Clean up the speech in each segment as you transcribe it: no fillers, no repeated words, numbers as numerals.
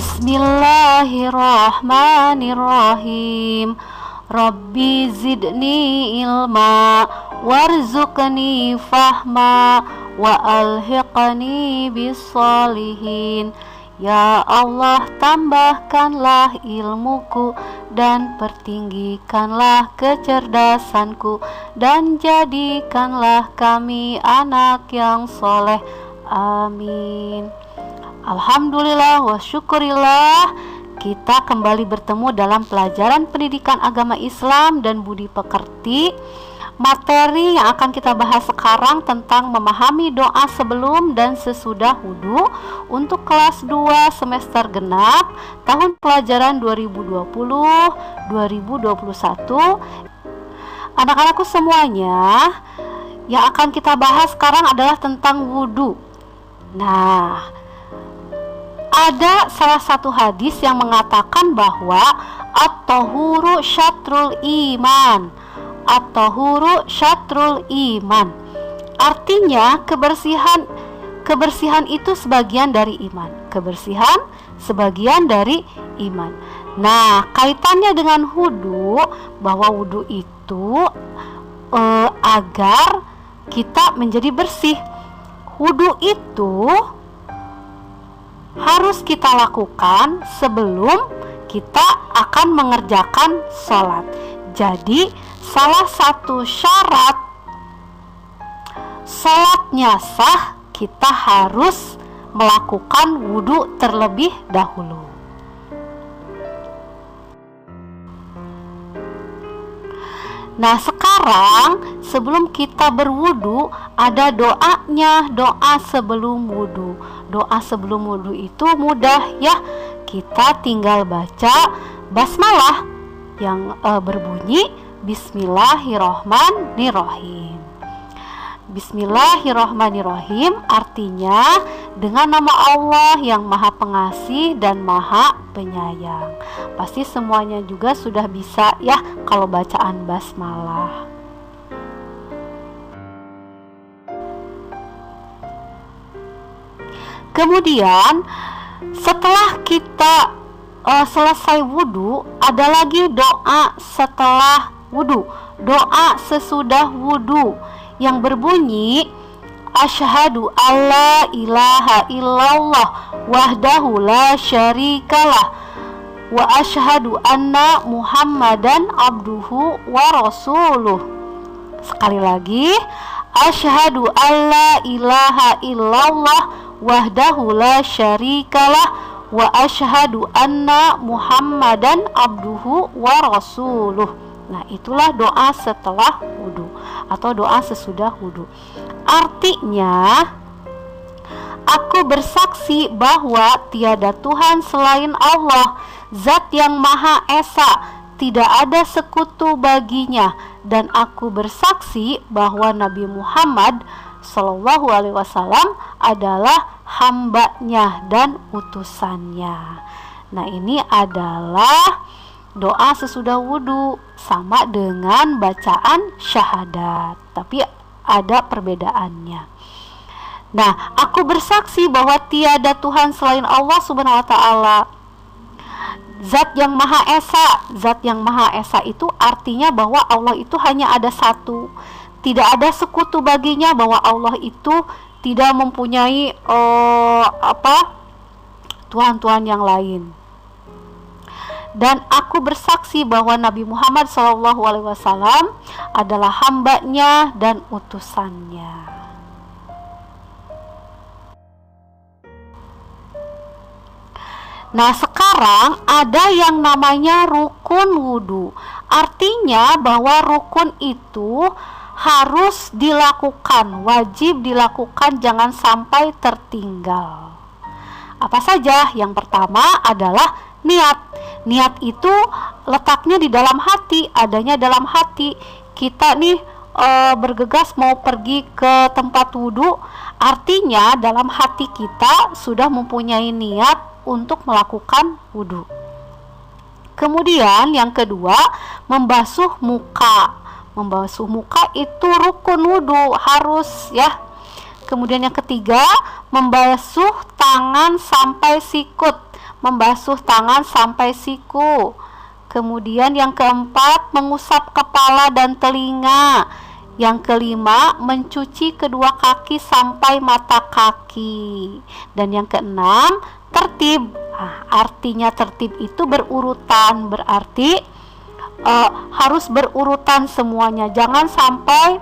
Bismillahirrahmanirrahim. Rabbi zidni ilma warzuqni fahma wa alhiqni bissalihin. Ya Allah, tambahkanlah ilmuku dan pertinggikanlah kecerdasanku, dan jadikanlah kami anak yang soleh. Amin. Alhamdulillah wa syukurillah, kita kembali bertemu dalam pelajaran pendidikan agama Islam dan budi pekerti. Materi yang akan kita bahas sekarang tentang memahami doa sebelum dan sesudah wudhu untuk kelas 2 semester genap tahun pelajaran 2020-2021. Anak-anakku semuanya, yang akan kita bahas sekarang adalah tentang wudhu. Nah, ada salah satu hadis yang mengatakan bahwa at-tahuru syatrul iman. At-tahuru syatrul iman. Artinya kebersihan itu sebagian dari iman. Kebersihan sebagian dari iman. Nah, kaitannya dengan wudhu, bahwa wudhu itu agar kita menjadi bersih. Wudhu itu harus kita lakukan sebelum kita akan mengerjakan sholat. Jadi salah satu syarat sholatnya sah, kita harus melakukan wudhu terlebih dahulu. Nah, sekarang sebelum kita berwudu ada doanya, doa sebelum wudu. Doa sebelum wudu itu mudah ya. Kita tinggal baca basmalah yang berbunyi Bismillahirrahmanirrahim. Bismillahirrahmanirrahim artinya dengan nama Allah yang Maha Pengasih dan Maha Penyayang. Pasti semuanya juga sudah bisa ya kalau bacaan basmalah. Kemudian setelah kita selesai wudhu, ada lagi doa setelah wudhu, doa sesudah wudhu yang berbunyi asyhadu alla ilaha illallah wahdahu la syarikalah wa asyhadu anna muhammadan abduhu wa rasuluh. Sekali lagi, asyhadu alla ilaha illallah wahdahu la syarikalah wa asyhadu anna muhammadan abduhu wa rasuluh. Nah, itulah doa setelah wudhu atau doa sesudah wudhu. Artinya, aku bersaksi bahwa tiada Tuhan selain Allah, Zat yang Maha Esa, tidak ada sekutu baginya, dan aku bersaksi bahwa Nabi Muhammad Sallallahu Alaihi Wasallam adalah hambanya dan utusannya. Nah, ini adalah doa sesudah wudhu, sama dengan bacaan syahadat, tapi ada perbedaannya. Nah, aku bersaksi bahwa tiada Tuhan selain Allah Subhanahu wa Ta'ala, Zat yang Maha Esa. Zat yang Maha Esa itu artinya bahwa Allah itu hanya ada satu, tidak ada sekutu baginya, bahwa Allah itu tidak mempunyai Tuhan-Tuhan yang lain. Dan aku bersaksi bahwa Nabi Muhammad SAW adalah hambanya dan utusannya. Nah, sekarang ada yang namanya rukun wudhu. Artinya bahwa rukun itu harus dilakukan, wajib dilakukan, jangan sampai tertinggal. Apa saja? Yang pertama adalah niat. Niat itu letaknya di dalam hati, adanya dalam hati. Kita nih bergegas mau pergi ke tempat wudhu, artinya dalam hati kita sudah mempunyai niat untuk melakukan wudhu. Kemudian yang kedua, membasuh muka. Membasuh muka itu rukun wudhu, harus ya. Kemudian yang ketiga, membasuh tangan sampai sikut. membasuh tangan sampai siku. Kemudian yang keempat, mengusap kepala dan telinga. Yang kelima, mencuci kedua kaki sampai mata kaki. Dan yang keenam, tertib. Nah, artinya tertib itu berurutan, berarti harus berurutan semuanya. Jangan sampai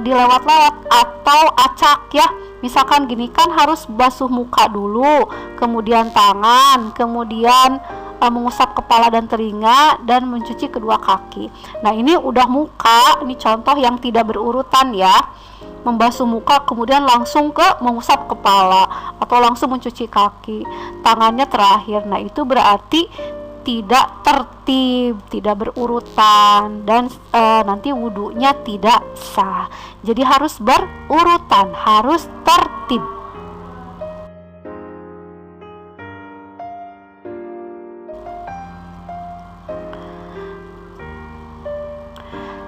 dilewat-lewat atau acak ya. Misalkan gini kan harus basuh muka dulu, kemudian tangan, kemudian mengusap kepala dan telinga, dan mencuci kedua kaki. Nah ini udah muka, ini contoh yang tidak berurutan ya. Membasuh muka kemudian langsung ke mengusap kepala, atau langsung mencuci kaki, tangannya terakhir. Nah itu berarti tidak tertib, tidak berurutan, dan nanti wudunya tidak sah. Jadi harus berurutan, harus tertib.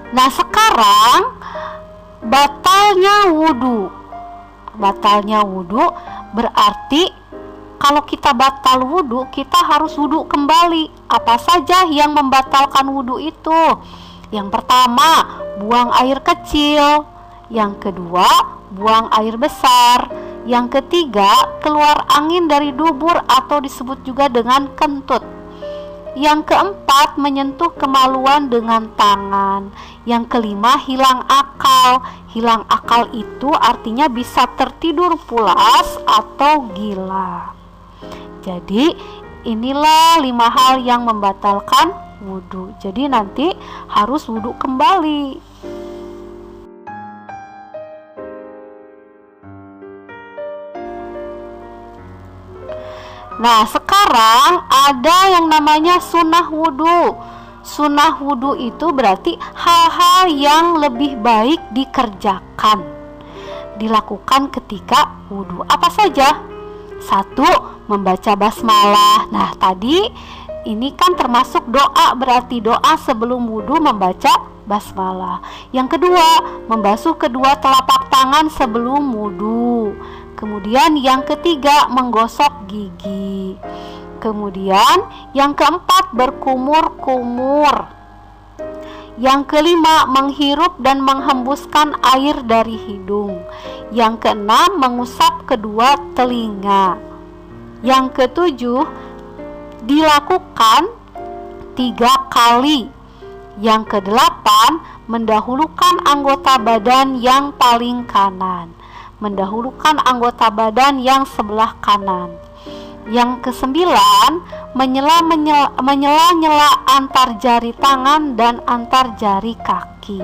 Nah sekarang batalnya wudu. Batalnya wudu berarti kalau kita batal wudu, kita harus wudu kembali. Apa saja yang membatalkan wudu itu? Yang pertama, buang air kecil. Yang kedua, buang air besar. Yang ketiga, keluar angin dari dubur atau disebut juga dengan kentut. Yang keempat, menyentuh kemaluan dengan tangan. Yang kelima, hilang akal. Hilang akal itu artinya bisa tertidur pulas atau gila. Jadi inilah 5 hal yang membatalkan wudu. Jadi nanti harus wudu kembali. Nah sekarang ada yang namanya sunnah wudu. Sunnah wudu itu berarti hal-hal yang lebih baik dikerjakan, dilakukan ketika wudu. Apa saja? 1. Membaca basmalah. Nah tadi ini kan termasuk doa, berarti doa sebelum wudu membaca basmalah. Yang kedua, membasuh kedua telapak tangan sebelum wudu. Kemudian yang ketiga, menggosok gigi. Kemudian yang keempat, berkumur-kumur. Yang kelima, menghirup dan menghembuskan air dari hidung. Yang keenam, mengusap kedua telinga. Yang ketujuh, dilakukan 3 kali. Yang kedelapan, mendahulukan anggota badan yang paling kanan. Mendahulukan anggota badan yang sebelah kanan. Yang kesembilan, menyela-nyela antar jari tangan dan antar jari kaki.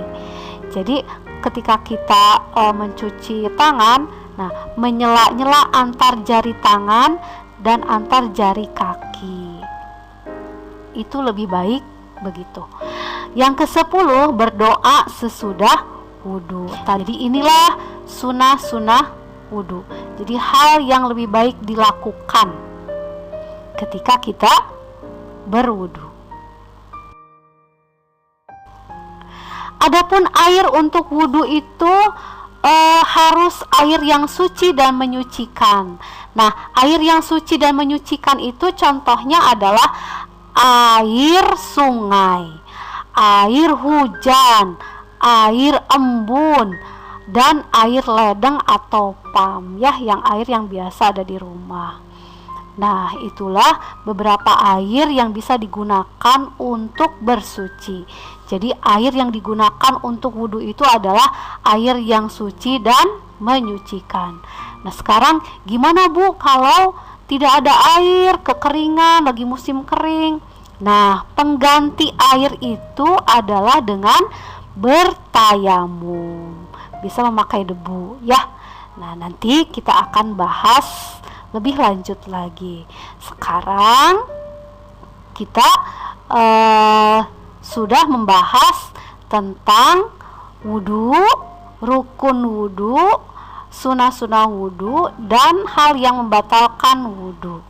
Jadi ketika kita mencuci tangan, nah menyela-nyela antar jari tangan dan antar jari kaki. Itu lebih baik begitu. Yang ke-10, berdoa sesudah wudu. Tadi inilah sunnah-sunnah wudu. Jadi hal yang lebih baik dilakukan ketika kita berwudu. Adapun air untuk wudu itu harus air yang suci dan menyucikan. Nah, air yang suci dan menyucikan itu contohnya adalah air sungai, air hujan, air embun, dan air ledeng atau pam ya, yang air yang biasa ada di rumah. Nah, itulah beberapa air yang bisa digunakan untuk bersuci. Jadi air yang digunakan untuk wudhu itu adalah air yang suci dan menyucikan. Nah, sekarang gimana Bu kalau tidak ada air, kekeringan, lagi musim kering? Nah, pengganti air itu adalah dengan bertayamum. Bisa memakai debu ya. Nah, nanti kita akan bahas lebih lanjut lagi. Sekarang kita sudah membahas tentang wudu, rukun wudu, sunah-sunah wudu, dan hal yang membatalkan wudu.